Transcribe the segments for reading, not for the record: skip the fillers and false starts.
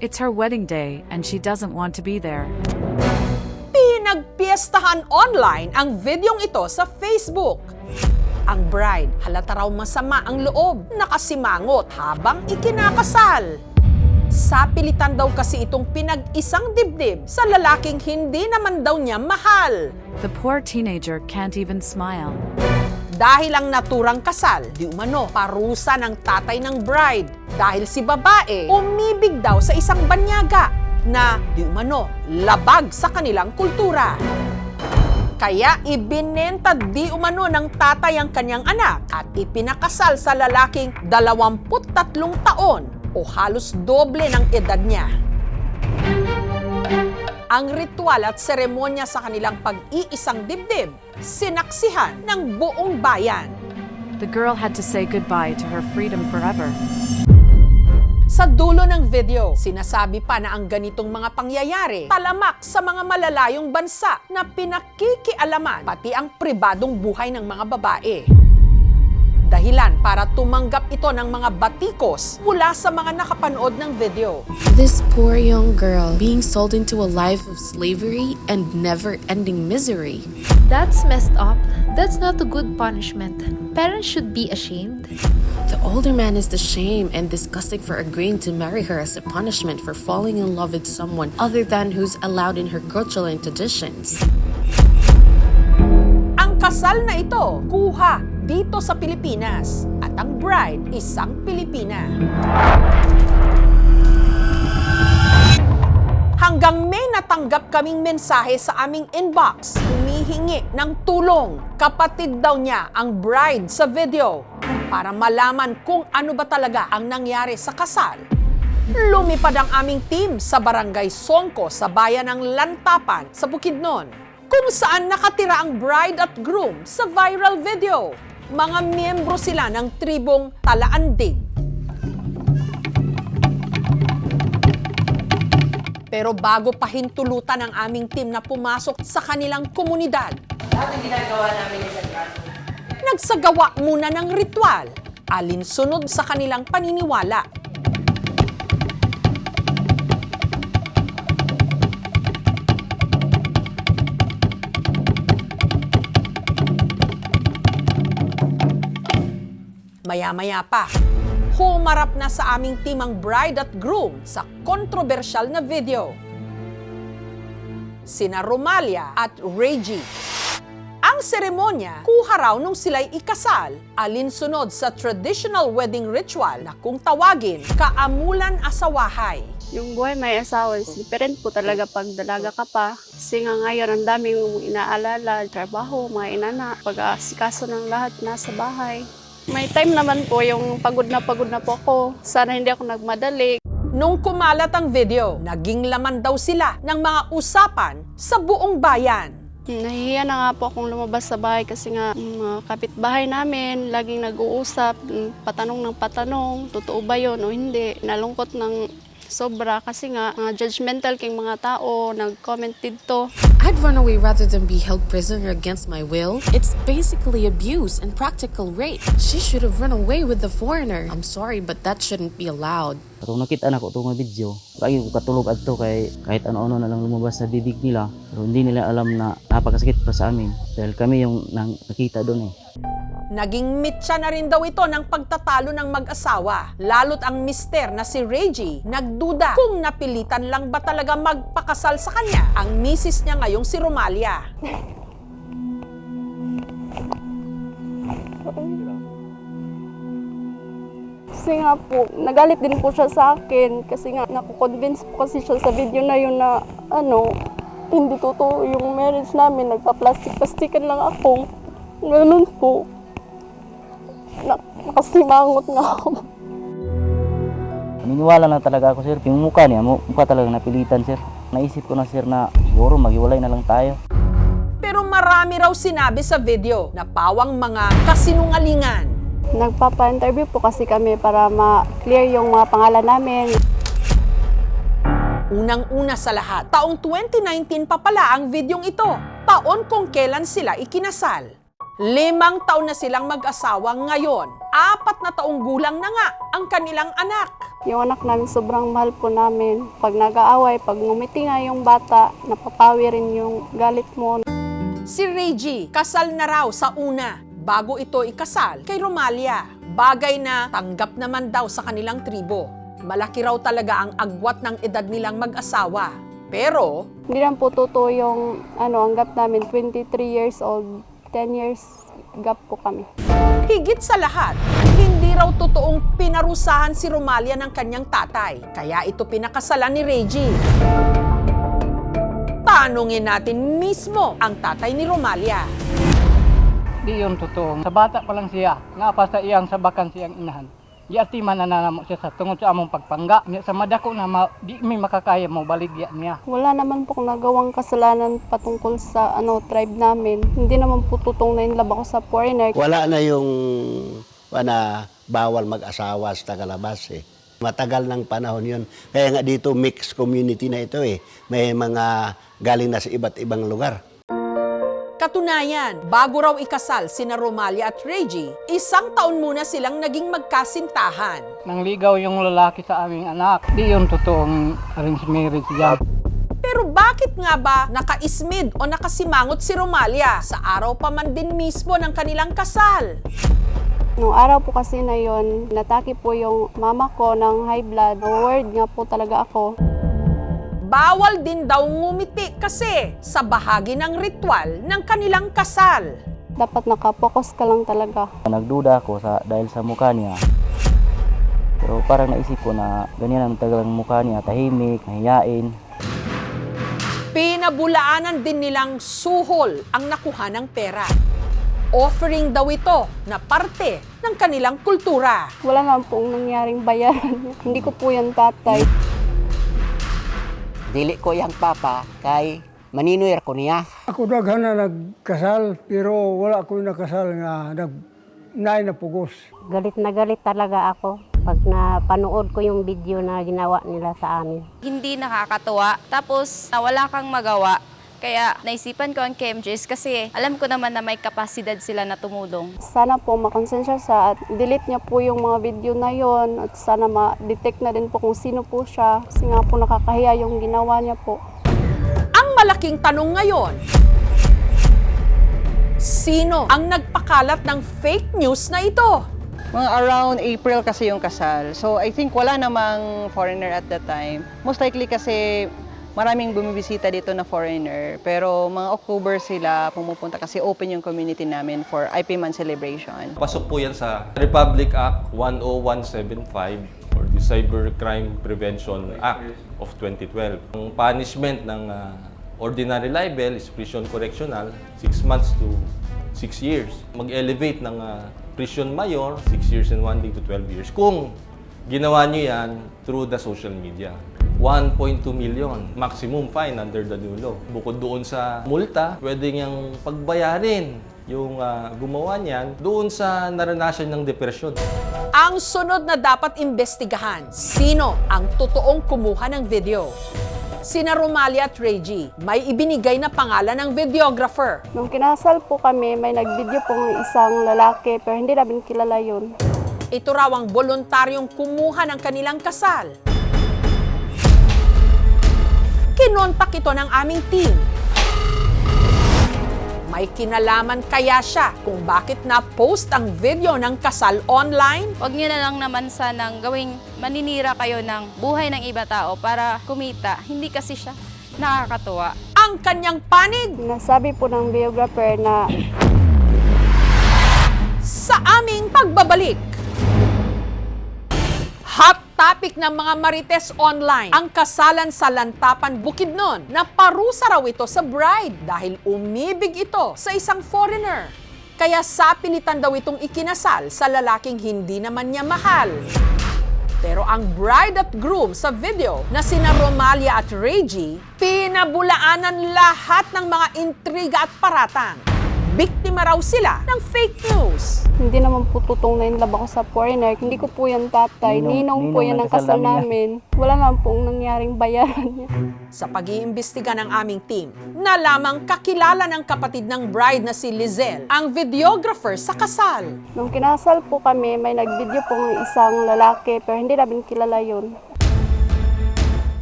It's her wedding day and she doesn't want to be there. Pinagpiestahan online ang videong ito sa Facebook. Ang bride, halata raw masama ang loob, nakasimangot habang ikinakasal. Sapilitan daw kasi itong pinag-isang dibdib sa lalaking hindi naman daw niya mahal. The poor teenager can't even smile. Dahil ang naturang kasal, di umano, parusa ng tatay ng bride. Dahil si babae, umibig daw sa isang banyaga na di umano, labag sa kanilang kultura. Kaya ibinenta di umano ng tatay ang kanyang anak at ipinakasal sa lalaking 23 taon o halos doble ng edad niya. Ang ritual at seremonya sa kanilang pag-iisang dibdib, sinaksihan ng buong bayan. The girl had to say goodbye to her freedom forever. Sa dulo ng video, sinasabi pa na ang ganitong mga pangyayari talamak sa mga malalayong bansa na pinakikialaman pati ang pribadong buhay ng mga babae. Dahilan para tumanggap ito ng mga batikos mula sa mga nakapanood ng video. This poor young girl being sold into a life of slavery and never-ending misery. That's messed up. That's not a good punishment. Parents should be ashamed. The older man is ashamed and disgusting for agreeing to marry her as a punishment for falling in love with someone other than who's allowed in her cultural and traditions. Ang kasal na ito, kuha dito sa Pilipinas at ang bride, isang Pilipina. Hanggang may natanggap kaming mensahe sa aming inbox, humihingi ng tulong. Kapatid daw niya ang bride sa video para malaman kung ano ba talaga ang nangyari sa kasal. Lumipad ang aming team sa Barangay Songko sa bayan ng Lantapan sa Bukidnon, kung saan nakatira ang bride at groom sa viral video. Mga miyembro sila ng tribong Talaandig. Pero bago pahintulutan ang aming team na pumasok sa kanilang komunidad, nagsagawa muna ng ritual, alinsunod sa kanilang paniniwala. Maya-maya pa, humarap na sa aming team ang bride at groom sa kontrobersyal na video. Sina Romalia at Reggie. Ang seremonya, kuha raw nung sila'y ikasal, alinsunod sa traditional wedding ritual na kung tawagin, kaamulan asawahay. Yung buhay may asawa, different po talaga pag dalaga ka pa. Kasi nga ngayon, ang daming inaalala, trabaho, mga inana, pag-asikaso ng lahat nasa bahay. May time naman po yung pagod na po ako. Sana hindi ako nagmadali. Nung kumalat ang video, naging laman daw sila ng mga usapan sa buong bayan. Nahihiya na nga po akong lumabas sa bahay kasi nga mga kapitbahay namin, laging nag-uusap, patanong ng patanong, totoo ba yun o hindi. Nalungkot ng sobra kasi nga judgmental king mga tao, nag-comment dito. I'd run away rather than be held prisoner against my will. It's basically abuse and practical rape. She should have run away with the foreigner. I'm sorry, but that shouldn't be allowed. Kung nakita na ko itong video, lagi ko katulog adto kay kahit ano-ano na lang lumabas sa bibig nila, pero hindi nila alam na napakasakit pa sa amin dahil kami yung nakita doon eh. Naging mitya na rin daw ito ng pagtatalo ng mag-asawa. Lalo't ang mister na si Reggie nagduda kung napilitan lang ba talaga magpakasal sa kanya ang misis niya ngayong si Romalia. Kasi nga po, nagalit din po siya sa akin kasi nga nakukonvince po kasi siya sa video na yun na hindi totoo yung marriage namin, nagpa-plastic-plastikan lang ako. Ganun po. Nakasimangot na ako. Naniniwala na talaga ako sir, yung mukha niya, mukha talaga napilitan sir. Naisip ko na sir na siguro maghiwalay na lang tayo. Pero marami raw sinabi sa video na pawang mga kasinungalingan. Nagpapa-interview po kasi kami para ma-clear yung mga pangalan namin. Unang-una sa lahat, taong 2019 pa pala ang videong ito. Taon kung kailan sila ikinasal. 5 taon na silang mag-asawa ngayon. 4 na taong gulang na nga ang kanilang anak. Yung anak namin sobrang mahal po namin. Pag nag-aaway, pag ngumiti nga yung bata, napapawi rin yung galit mo. Si Reggie, kasal na raw sa una bago ito ikasal kay Romalia. Bagay na tanggap naman daw sa kanilang tribo. Malaki raw talaga ang agwat ng edad nilang mag-asawa. Pero, Hindi lang po totoo yung ang gap namin, 23 years old, 10 years gap po kami. higit sa lahat, hindi raw totoong pinarusahan si Romalia ng kanyang tatay. Kaya ito pinakasalan ni Reggie. Tanungin natin mismo ang tatay ni Romalia. Di yun totoo. Sa bata pa lang siya, nga pa sa iyang sabakan siyang inahan. Di ati man nananamo siya sa tungod sa among pagpangga. Nya sa madako na di may makakaya mo baligya niya. Wala naman po nagawang kasalanan patungkol sa tribe namin. Hindi naman po tutong na inlab ako sa foreigner. Wala na yung bawal mag-asawa sa tagalabas eh. Matagal ng panahon yun. Kaya nga dito mixed community na ito eh. May mga galing na sa iba't ibang lugar. Katunayan, bago raw ikasal sina Romalia at Reggie, 1 taon muna silang naging magkasintahan. Nang ligaw yung lalaki sa aming anak. Di yun totoong arranged marriage yan. Pero bakit nga ba nakaismid o nakasimangot si Romalia sa araw pa man din mismo ng kanilang kasal? Noong araw po kasi na yon, natake po yung mama ko ng high blood. Worried nga po talaga ako. Bawal din daw ngumiti kasi sa bahagi ng ritual ng kanilang kasal. Dapat nakapokus ka lang talaga. Nagduda ako dahil sa mukha niya. Pero parang naisip ko na ganyan ang tagal ng mukha niya, tahimik, mahiyain. Pinabulaanan din nilang suhol ang nakuha ng pera. Offering daw ito na parte ng kanilang kultura. Wala naman pong nangyaring bayaran. Hindi ko po yan tatay. Dili ko yang papa kay maninuyer ko niya. Ako daghan na nagkasal pero wala ko nakasal nga nay na pugos. Galit na galit talaga ako pag napanood ko yung video na ginawa nila sa amin. Hindi nakakatuwa, tapos wala kang magawa. Kaya naisipan ko ang KMJs kasi alam ko naman na may kapasidad sila na tumulong. Sana po makonsensya siya at delete niya po yung mga video na yon at sana ma-detect na din po kung sino po siya kasi nga po nakakahiya yung ginawa niya po. Ang malaking tanong ngayon, sino ang nagpakalat ng fake news na ito? Mga around April kasi yung kasal. So I think wala namang foreigner at that time. Most likely kasi maraming bumibisita dito na foreigner, pero mga October sila pumupunta kasi open yung community namin for IP Man celebration. Pasok po yan sa Republic Act 10175 or the Cybercrime Prevention Act of 2012. Ang punishment ng ordinary libel is prison correctional, 6 months to 6 years. Mag-elevate ng prison mayor, 6 years and 1 day to 12 years. Kung ginawa nyo yan through the social media. 1.2 million maximum fine under the new law. Bukod doon sa multa, pwede niyang pagbayarin yung gumawa niyan doon sa naranasan ng depresyon. Ang sunod na dapat imbestigahan, sino ang totoong kumuha ng video? Sina Romalia at Reggie, may ibinigay na pangalan ng videographer. Nung kinasal po kami, may nag-video pong isang lalaki pero hindi namin kilala yun. Ito raw ang voluntaryong kumuha ng kanilang kasal. Kinontak ito ng aming team. May kinalaman kaya siya kung bakit na-post ang video ng kasal online? Huwag niyo na lang naman sanang gawing maninira kayo ng buhay ng iba tao para kumita. Hindi kasi siya nakakatuwa. Ang kanyang panig Nasabi po ng biographer na sa aming pagbabalik. Hot topic ng mga marites online, ang kasalan sa Lantapan, Bukidnon, na parusa raw ito sa bride dahil umibig ito sa isang foreigner. Kaya sapilitan daw itong ikinasal sa lalaking hindi naman niya mahal. Pero ang bride at groom sa video na sina Romalia at Reggie, pinabulaanan lahat ng mga intriga at paratang. biktima raw sila ng fake news. Hindi naman po tutong na inlove ako sa foreigner. Hindi ko po yan tatay. Ninong po yan ang kasal namin. Wala naman pong nangyaring bayaran niya. Sa pag-iimbestiga ng aming team, nalamang kakilala ng kapatid ng bride na si Lizelle, ang videographer sa kasal. Nung kinasal po kami, may nag-video pong isang lalaki pero hindi namin kilala yun.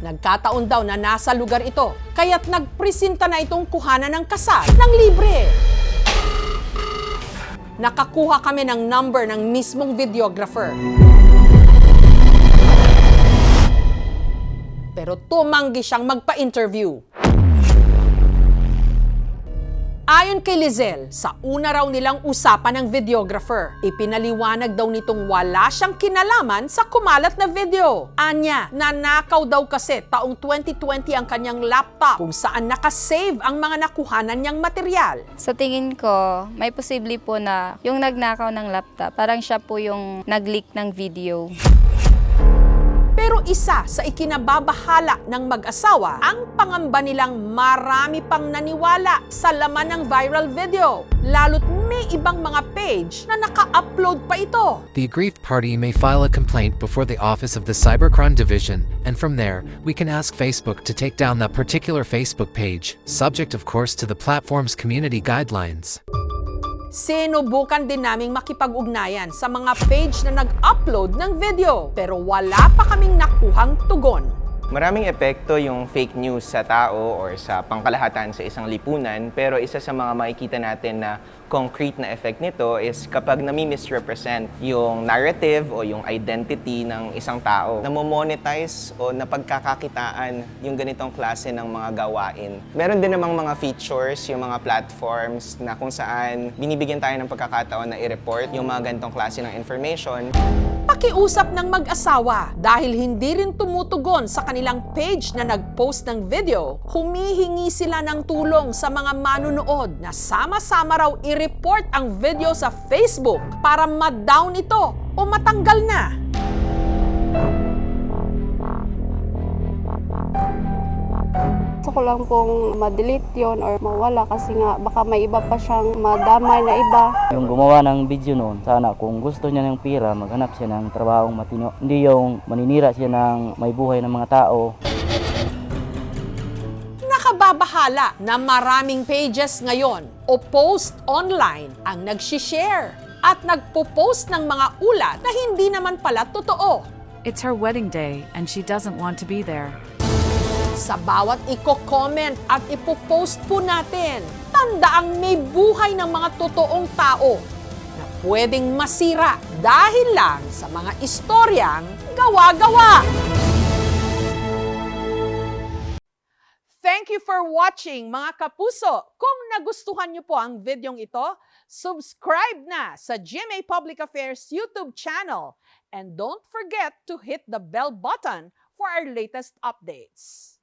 Nagkataon daw na nasa lugar ito, kaya't nagpresenta na itong kuhanan ng kasal ng libre. Nakakuha kami ng number ng mismong videographer. Pero tumanggi siyang magpa-interview. Ayon kay Lizelle, sa una raw nilang usapan ng videographer, ipinaliwanag daw nitong wala siyang kinalaman sa kumalat na video. Anya, nanakaw daw kasi taong 2020 ang kanyang laptop kung saan nakasave ang mga nakuhanan niyang material. Sa tingin ko, may posible po na yung nagnakaw ng laptop, parang siya po yung nag-leak ng video. Pero isa sa ikinababahala ng mag-asawa, ang pangamba nilang marami pang naniwala sa laman ng viral video. Lalo't may ibang mga page na naka-upload pa ito. The aggrieved party may file a complaint before the office of the Cybercrime Division, and from there, we can ask Facebook to take down that particular Facebook page, subject of course to the platform's community guidelines. Sinubukan din naming makipag-ugnayan sa mga page na nag-upload ng video, pero wala pa kaming nakuhang tugon. Maraming epekto yung fake news sa tao or sa pangkalahatan sa isang lipunan, pero isa sa mga makikita natin na concrete na effect nito is kapag nami-misrepresent yung narrative o yung identity ng isang tao. Namo-monetize o napagkakakitaan yung ganitong klase ng mga gawain. Meron din namang mga features, yung mga platforms na kung saan binibigyan tayo ng pagkakataon na i-report yung mga ganitong klase ng information. Pakiusap ng mag-asawa dahil hindi rin tumutugon sa kanilang page na nag-post ng video, humihingi sila ng tulong sa mga manunood na sama-sama raw i-report ang video sa Facebook para ma-down ito o matanggal na. Gusto ko lang pong ma-delete yun or mawala kasi nga baka may iba pa siyang madamay na iba. Yung gumawa ng video noon, sana kung gusto niya ng pira, maghanap siya ng trabahong matino. Hindi yung maninira siya ng may buhay ng mga tao. Nakababahala na maraming pages ngayon o post online ang nagsishare at nagpo-post ng mga ulat na hindi naman pala totoo. It's her wedding day and she doesn't want to be there. Sa bawat iko-comment at ipopost po natin, tandaang may buhay ng mga totoong tao na pwedeng masira dahil lang sa mga istoryang gawa-gawa. Thank you for watching, mga kapuso. Kung nagustuhan niyo po ang videong ito, subscribe na sa GMA Public Affairs YouTube channel and don't forget to hit the bell button for our latest updates.